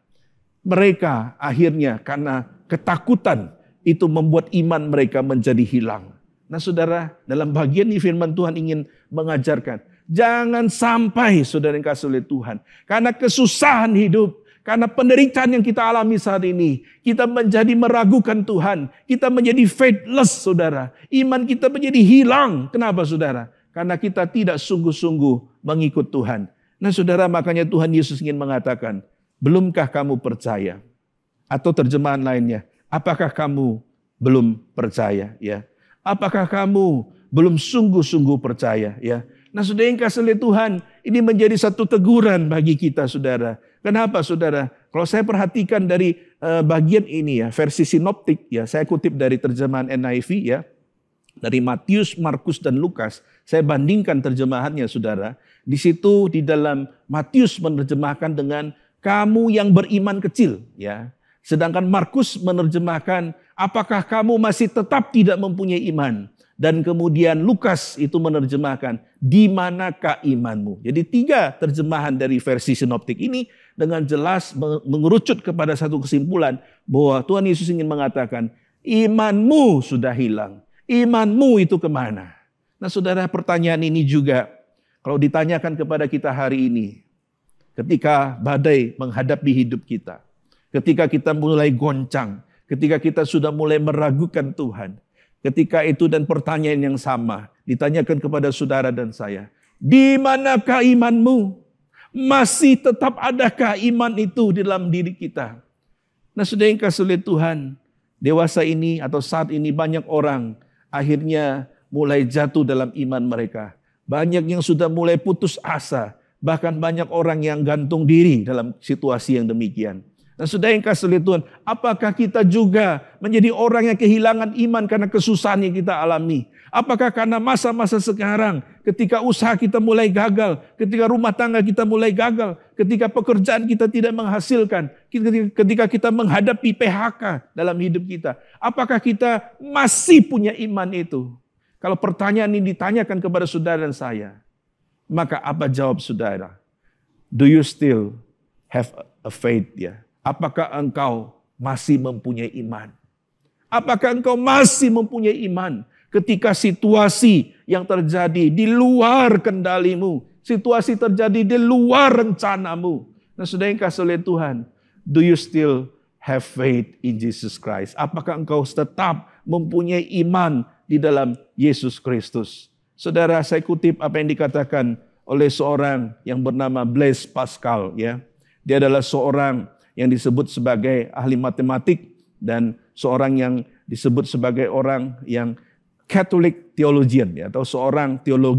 mereka akhirnya karena ketakutan itu membuat iman mereka menjadi hilang. Nah, saudara, dalam bagian ini firman Tuhan ingin mengajarkan, jangan sampai saudara yang kasih oleh Tuhan, karena kesusahan hidup, karena penderitaan yang kita alami saat ini, kita menjadi meragukan Tuhan, kita menjadi faithless saudara, iman kita menjadi hilang. Kenapa saudara? Karena kita tidak sungguh-sungguh mengikut Tuhan. Nah, saudara, makanya Tuhan Yesus ingin mengatakan, belumkah kamu percaya? Atau terjemahan lainnya, apakah kamu belum percaya ya? Apakah kamu belum sungguh-sungguh percaya ya? Nah, saudara yang kasih oleh Tuhan, ini menjadi satu teguran bagi kita saudara. Kenapa saudara? Kalau saya perhatikan dari bagian ini ya, versi sinoptik ya, saya kutip dari terjemahan NIV ya, dari Matius, Markus dan Lukas. Saya bandingkan terjemahannya saudara. Di situ di dalam Matius menerjemahkan dengan kamu yang beriman kecil ya. Sedangkan Markus menerjemahkan, apakah kamu masih tetap tidak mempunyai iman? Dan kemudian Lukas itu menerjemahkan, di manakah imanmu? Jadi 3 terjemahan dari versi sinoptik ini dengan jelas mengerucut kepada satu kesimpulan bahwa Tuhan Yesus ingin mengatakan, imanmu sudah hilang. Imanmu itu kemana? Nah saudara, pertanyaan ini juga kalau ditanyakan kepada kita hari ini, ketika badai menghadapi hidup kita, ketika kita mulai goncang, ketika kita sudah mulai meragukan Tuhan, ketika itu dan pertanyaan yang sama ditanyakan kepada saudara dan saya, di manakah imanmu? Masih tetap adakah iman itu di dalam diri kita? Nah saudara yang kasih oleh Tuhan, dewasa ini atau saat ini banyak orang akhirnya mulai jatuh dalam iman mereka. Banyak yang sudah mulai putus asa. Bahkan banyak orang yang gantung diri dalam situasi yang demikian. Dan saudara yang kasih oleh Tuhan, apakah kita juga menjadi orang yang kehilangan iman karena kesusahan yang kita alami? Apakah karena masa-masa sekarang ketika usaha kita mulai gagal, ketika rumah tangga kita mulai gagal, ketika pekerjaan kita tidak menghasilkan, ketika kita menghadapi PHK dalam hidup kita, apakah kita masih punya iman itu? Kalau pertanyaan ini ditanyakan kepada saudara dan saya, maka apa jawab saudara? Do you still have a faith? Ya? Apakah engkau masih mempunyai iman? Apakah engkau masih mempunyai iman ketika situasi yang terjadi di luar kendalimu, situasi terjadi di luar rencanamu? Nah, saudara yang kasih oleh Tuhan, do you still have faith in Jesus Christ? Apakah engkau tetap mempunyai iman di dalam Yesus Kristus? Saudara, saya kutip apa yang dikatakan oleh seorang yang bernama Blaise Pascal. Ya, dia adalah seorang yang disebut sebagai ahli matematik dan seorang yang disebut sebagai orang yang Catholic theologian, ya, atau seorang teolog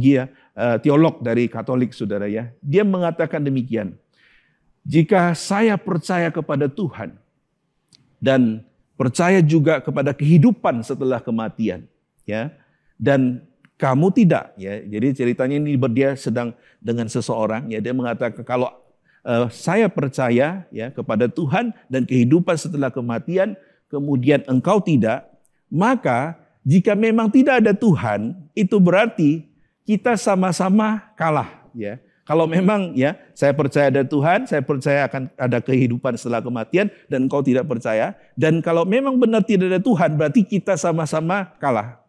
dari Katolik, saudara ya. Dia mengatakan demikian. Jika saya percaya kepada Tuhan dan percaya juga kepada kehidupan setelah kematian, ya, dan kamu tidak, ya. Jadi ceritanya ini dia sedang dengan seseorang, ya. Dia mengatakan kalau saya percaya, ya, kepada Tuhan dan kehidupan setelah kematian, kemudian engkau tidak, maka jika memang tidak ada Tuhan, itu berarti kita sama-sama kalah, ya. Kalau memang, ya, saya percaya ada Tuhan, saya percaya akan ada kehidupan setelah kematian, dan engkau tidak percaya. Dan kalau memang benar tidak ada Tuhan, berarti kita sama-sama kalah.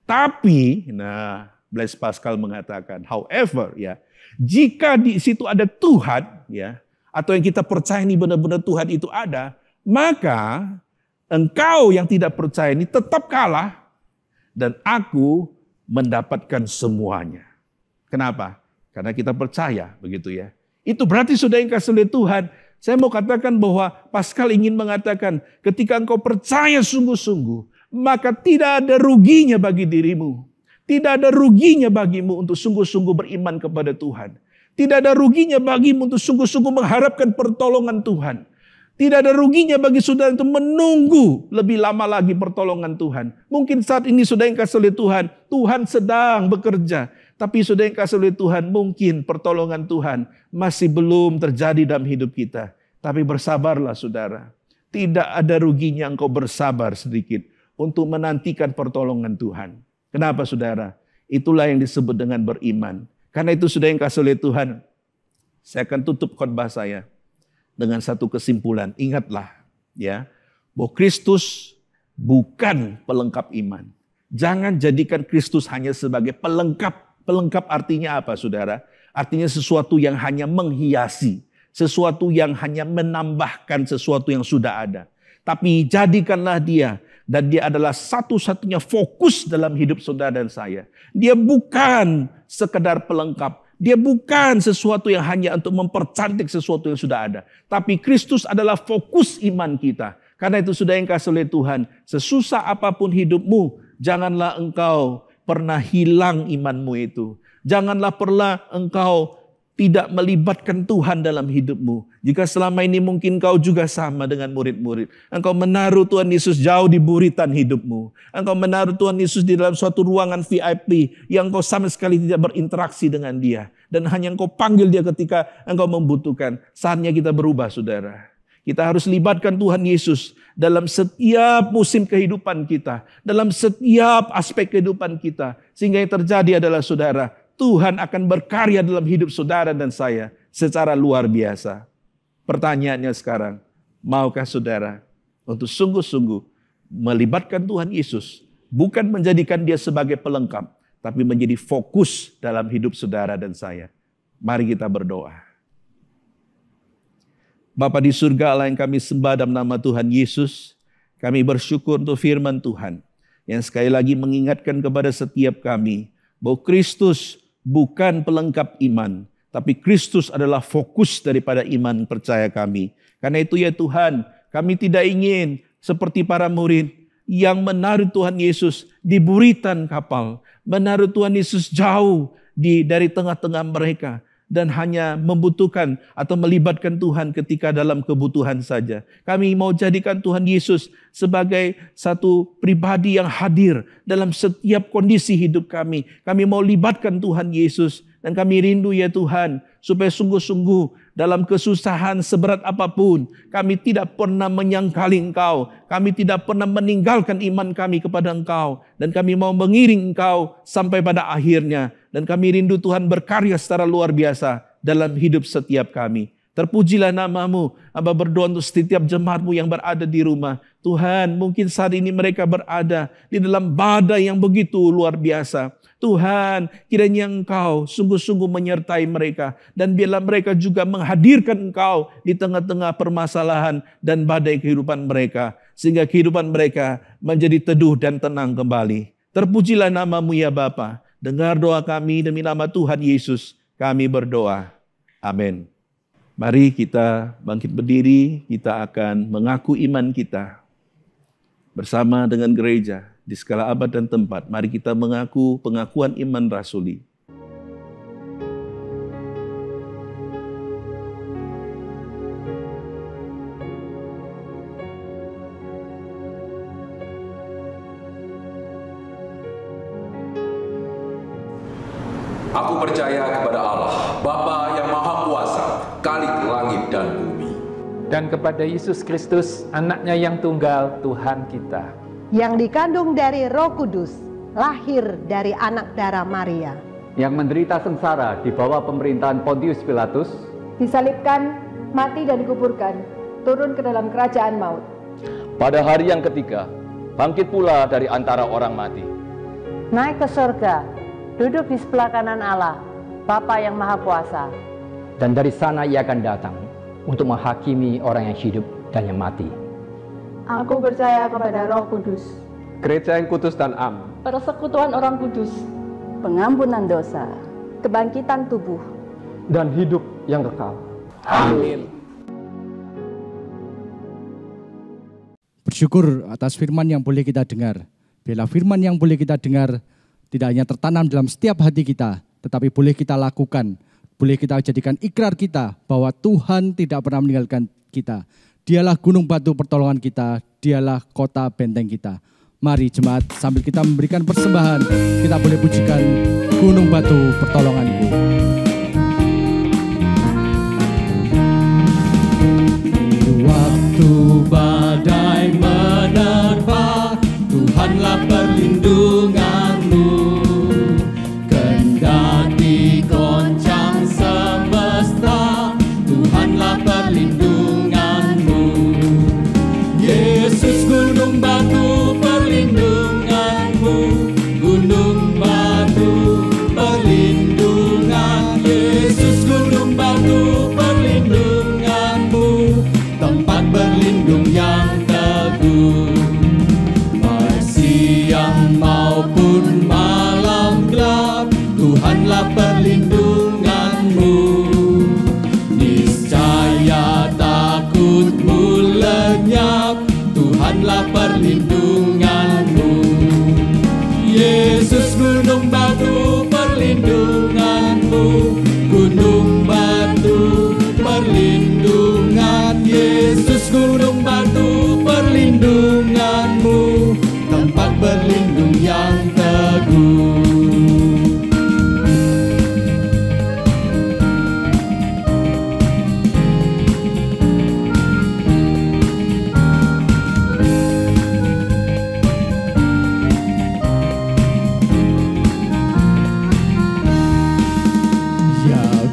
Tapi, nah, Blaise Pascal mengatakan, however, ya, jika di situ ada Tuhan, ya, atau yang kita percaya ini benar-benar Tuhan itu ada, maka engkau yang tidak percaya ini tetap kalah, dan aku mendapatkan semuanya. Kenapa? Karena kita percaya, begitu ya. Itu berarti saudara yang kasih oleh Tuhan. Saya mau katakan bahwa Pascal ingin mengatakan, ketika engkau percaya sungguh-sungguh, maka tidak ada ruginya bagi dirimu. Tidak ada ruginya bagimu untuk sungguh-sungguh beriman kepada Tuhan. Tidak ada ruginya bagimu untuk sungguh-sungguh mengharapkan pertolongan Tuhan. Tidak ada ruginya bagi saudara untuk menunggu lebih lama lagi pertolongan Tuhan. Mungkin saat ini saudara yang kasih oleh Tuhan, Tuhan sedang bekerja. Tapi saudara yang kasih oleh Tuhan, mungkin pertolongan Tuhan masih belum terjadi dalam hidup kita. Tapi bersabarlah saudara. Tidak ada ruginya engkau bersabar sedikit untuk menantikan pertolongan Tuhan. Kenapa saudara? Itulah yang disebut dengan beriman. Karena itu saudara yang kasih oleh Tuhan, saya akan tutup khotbah saya dengan satu kesimpulan. Ingatlah, ya, bahwa Kristus bukan pelengkap iman. Jangan jadikan Kristus hanya sebagai pelengkap. Pelengkap artinya apa, saudara? Artinya sesuatu yang hanya menghiasi, sesuatu yang hanya menambahkan sesuatu yang sudah ada. Tapi jadikanlah dia, dan dia adalah satu-satunya fokus dalam hidup saudara dan saya. Dia bukan sekedar pelengkap. Dia bukan sesuatu yang hanya untuk mempercantik sesuatu yang sudah ada. Tapi Kristus adalah fokus iman kita. Karena itu saudara yang kasih oleh Tuhan, sesusah apapun hidupmu, janganlah engkau pernah hilang imanmu itu. Janganlah pernah engkau tidak melibatkan Tuhan dalam hidupmu. Jika selama ini mungkin kau juga sama dengan murid-murid. Engkau menaruh Tuhan Yesus jauh di buritan hidupmu. Engkau menaruh Tuhan Yesus di dalam suatu ruangan VIP yang engkau sama sekali tidak berinteraksi dengan dia. Dan hanya engkau panggil dia ketika engkau membutuhkan. Saatnya kita berubah, saudara. Kita harus libatkan Tuhan Yesus dalam setiap musim kehidupan kita. Dalam setiap aspek kehidupan kita. Sehingga yang terjadi adalah, saudara, Tuhan akan berkarya dalam hidup saudara dan saya secara luar biasa. Pertanyaannya sekarang, maukah saudara untuk sungguh-sungguh melibatkan Tuhan Yesus, bukan menjadikan dia sebagai pelengkap, tapi menjadi fokus dalam hidup saudara dan saya. Mari kita berdoa. Bapa di surga, Allah yang kami sembah dalam nama Tuhan Yesus, kami bersyukur untuk firman Tuhan yang sekali lagi mengingatkan kepada setiap kami bahwa Kristus bukan pelengkap iman, tapi Kristus adalah fokus daripada iman percaya kami. Karena itu ya Tuhan, kami tidak ingin seperti para murid yang menaruh Tuhan Yesus di buritan kapal, menaruh Tuhan Yesus jauh dari tengah-tengah mereka, dan hanya membutuhkan atau melibatkan Tuhan ketika dalam kebutuhan saja. Kami mau jadikan Tuhan Yesus sebagai satu pribadi yang hadir dalam setiap kondisi hidup kami. Kami mau libatkan Tuhan Yesus, dan kami rindu ya Tuhan, supaya sungguh-sungguh dalam kesusahan seberat apapun, kami tidak pernah menyangkali Engkau, kami tidak pernah meninggalkan iman kami kepada Engkau, dan kami mau mengiring Engkau sampai pada akhirnya. Dan kami rindu Tuhan berkarya secara luar biasa dalam hidup setiap kami. Terpujilah nama-Mu. Hamba berdoa untuk setiap jemaat-Mu yang berada di rumah. Tuhan, mungkin saat ini mereka berada di dalam badai yang begitu luar biasa. Tuhan, kiranya Engkau sungguh-sungguh menyertai mereka. Dan biarlah mereka juga menghadirkan Engkau di tengah-tengah permasalahan dan badai kehidupan mereka. Sehingga kehidupan mereka menjadi teduh dan tenang kembali. Terpujilah nama-Mu ya Bapa. Dengar doa kami demi nama Tuhan Yesus. Kami berdoa. Amin. Mari kita bangkit berdiri. Kita akan mengaku iman kita. Bersama dengan gereja. Di segala abad dan tempat. Mari kita mengaku pengakuan iman rasuli. Aku percaya kepada Allah, Bapa yang Maha Kuasa, Khalik langit dan bumi. Dan kepada Yesus Kristus, anaknya yang tunggal, Tuhan kita. Yang dikandung dari Roh Kudus, lahir dari anak darah Maria. Yang menderita sengsara di bawah pemerintahan Pontius Pilatus. Disalibkan, mati dan dikuburkan, turun ke dalam kerajaan maut. Pada hari yang ketiga, bangkit pula dari antara orang mati. Naik ke surga, duduk di sebelah kanan Allah, Bapa yang Maha Kuasa. Dan dari sana ia akan datang untuk menghakimi orang yang hidup dan yang mati. Aku percaya kepada Roh Kudus, Gereja yang kudus dan am, persekutuan orang kudus, pengampunan dosa, kebangkitan tubuh, dan hidup yang kekal. Amin. Bersyukur atas firman yang boleh kita dengar. Bila firman yang boleh kita dengar tidak hanya tertanam dalam setiap hati kita, tetapi boleh kita lakukan, boleh kita jadikan ikrar kita bahwa Tuhan tidak pernah meninggalkan kita. Dialah gunung batu pertolongan kita, dialah kota benteng kita. Mari jemaat, sambil kita memberikan persembahan, kita boleh pujikan gunung batu pertolonganku. Waktu badai menerpa, Tuhanlah perlindunganmu. Kendati goncang semesta, Tuhanlah perlindunganmu. Yesus gunung batu perlindunganmu, gunung batu perlindungan. Yesus gunung batu perlindunganmu, tempat berlindung yang teguh. Baik siang maupun malam gelap, Tuhanlah perlindunganmu. Niscaya takutmu lenyap, Tuhanlah perlindunganmu. Yesus gunung batu perlindunganmu, gunung batu perlindungan. Yesus gunung batu perlindunganmu, tempat berlindung yang teguh.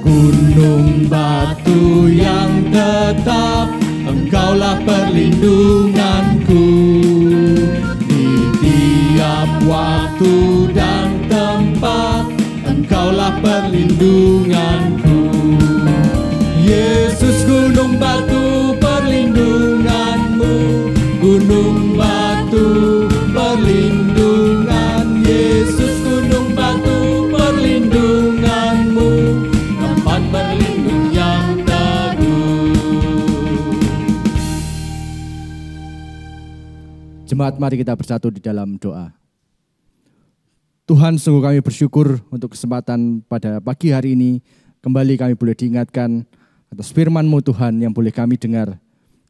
Gunung batu yang tetap, Engkaulah perlindunganku. Di tiap waktu dan tempat, Engkaulah perlindunganku. Yesus gunung batu perlindunganmu, gunung batu perlindungan. Yesus gunung batu perlindunganmu, tempat berlindung yang teguh. Jemaat, mari kita bersatu di dalam doa. Tuhan, sungguh kami bersyukur untuk kesempatan pada pagi hari ini. Kembali kami boleh diingatkan atas firman-Mu Tuhan yang boleh kami dengar.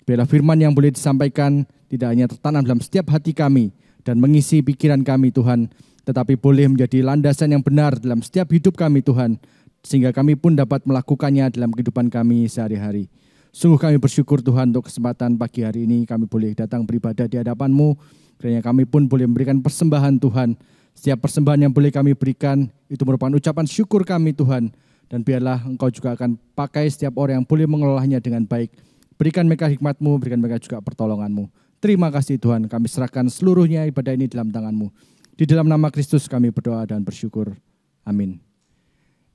Biarlah firman yang boleh disampaikan tidak hanya tertanam dalam setiap hati kami dan mengisi pikiran kami Tuhan, tetapi boleh menjadi landasan yang benar dalam setiap hidup kami Tuhan, sehingga kami pun dapat melakukannya dalam kehidupan kami sehari-hari. Sungguh kami bersyukur Tuhan untuk kesempatan pagi hari ini kami boleh datang beribadah di hadapan-Mu. Kiranya kami pun boleh memberikan persembahan Tuhan. Setiap persembahan yang boleh kami berikan itu merupakan ucapan syukur kami Tuhan. Dan biarlah Engkau juga akan pakai setiap orang yang boleh mengelolanya dengan baik. Berikan mereka hikmat-Mu, berikan mereka juga pertolongan-Mu. Terima kasih Tuhan, kami serahkan seluruhnya ibadah ini dalam tangan-Mu. Di dalam nama Kristus kami berdoa dan bersyukur. Amin.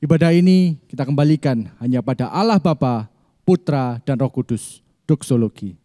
Ibadah ini kita kembalikan hanya pada Allah Bapa, Putra, dan Roh Kudus. Doksologi.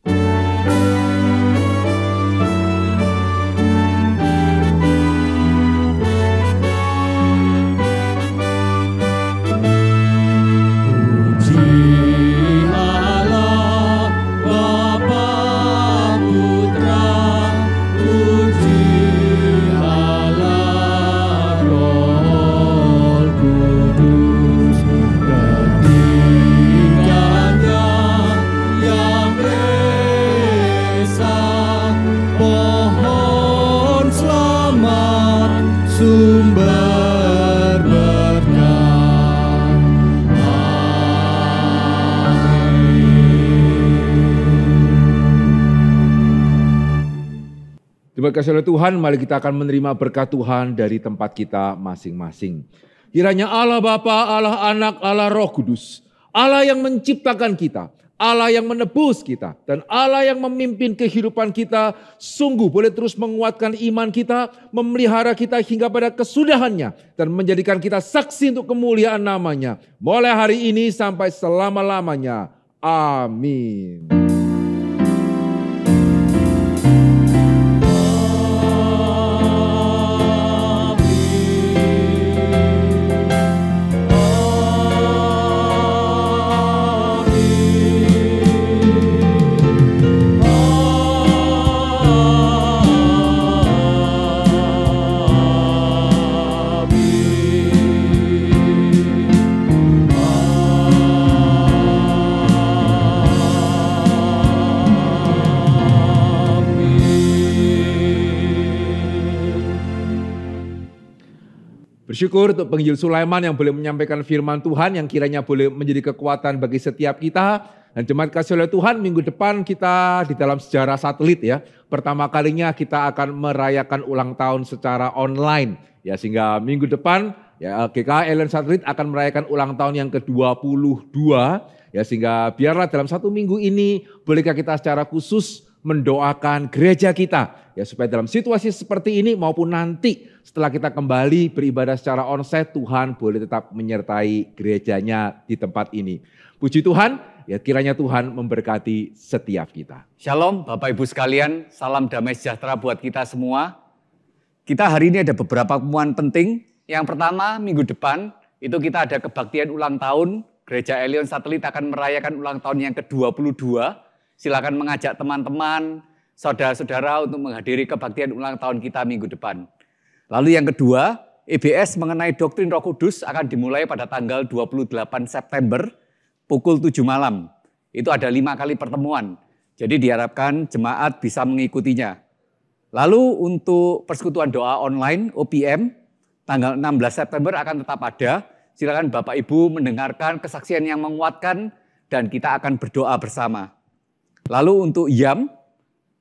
Terima kasih oleh Tuhan, mari kita akan menerima berkat Tuhan dari tempat kita masing-masing. Kiranya Allah Bapa, Allah Anak, Allah Roh Kudus, Allah yang menciptakan kita, Allah yang menebus kita, dan Allah yang memimpin kehidupan kita, sungguh boleh terus menguatkan iman kita, memelihara kita hingga pada kesudahannya, dan menjadikan kita saksi untuk kemuliaan namanya, mulai hari ini sampai selama-lamanya. Amin. Bersyukur untuk penginjil Sulaiman yang boleh menyampaikan firman Tuhan yang kiranya boleh menjadi kekuatan bagi setiap kita. Dan jemaat kasih oleh Tuhan, minggu depan kita di dalam sejarah satelit ya. Pertama kalinya kita akan merayakan ulang tahun secara online. Ya, sehingga minggu depan ya GKA Alien Satelit akan merayakan ulang tahun yang ke-22. Ya, sehingga biarlah dalam satu minggu ini bolehkah kita secara khusus mendoakan gereja kita. Ya, supaya dalam situasi seperti ini maupun nanti setelah kita kembali beribadah secara onsite, Tuhan boleh tetap menyertai gerejanya di tempat ini. Puji Tuhan, ya kiranya Tuhan memberkati setiap kita. Shalom Bapak Ibu sekalian, salam damai sejahtera buat kita semua. Kita hari ini ada beberapa pengumuman penting. Yang pertama, minggu depan itu kita ada kebaktian ulang tahun. Gereja Alien Satelit akan merayakan ulang tahun yang ke-22. Silakan mengajak teman-teman, saudara-saudara untuk menghadiri kebaktian ulang tahun kita minggu depan. Lalu yang kedua, EBS mengenai doktrin Roh Kudus akan dimulai pada tanggal 28 September pukul 7 malam. Itu ada 5 kali pertemuan. Jadi diharapkan jemaat bisa mengikutinya. Lalu untuk persekutuan doa online OPM tanggal 16 September akan tetap ada. Silakan Bapak Ibu mendengarkan kesaksian yang menguatkan dan kita akan berdoa bersama. Lalu untuk YAM,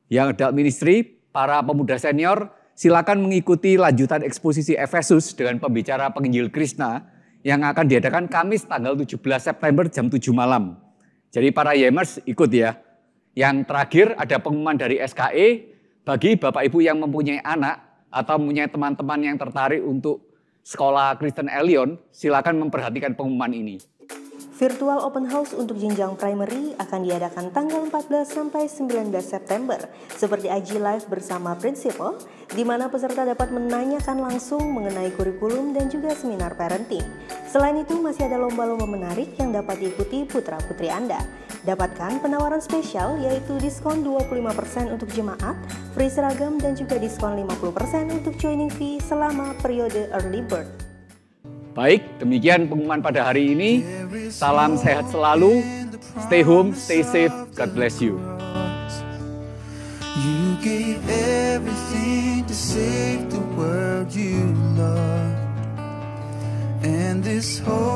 yang adult ministry, para pemuda senior, silakan mengikuti lanjutan eksposisi Efesus dengan pembicara penginjil Krishna yang akan diadakan Kamis tanggal 17 September jam 7 malam. Jadi para YAMers ikut ya. Yang terakhir ada pengumuman dari SKE bagi Bapak Ibu yang mempunyai anak atau mempunyai teman-teman yang tertarik untuk Sekolah Kristen Elion, silakan memperhatikan pengumuman ini. Virtual Open House untuk jenjang primary akan diadakan tanggal 14 sampai 19 September seperti IG Live bersama Principal, di mana peserta dapat menanyakan langsung mengenai kurikulum dan juga seminar parenting. Selain itu masih ada lomba-lomba menarik yang dapat diikuti putra-putri Anda. Dapatkan penawaran spesial yaitu diskon 25% untuk jemaat, free seragam dan juga diskon 50% untuk joining fee selama periode early bird. Baik, demikian pengumuman pada hari ini. Salam sehat selalu. Stay home, stay safe. God bless you. You gave everything to save the world you loved, and this whole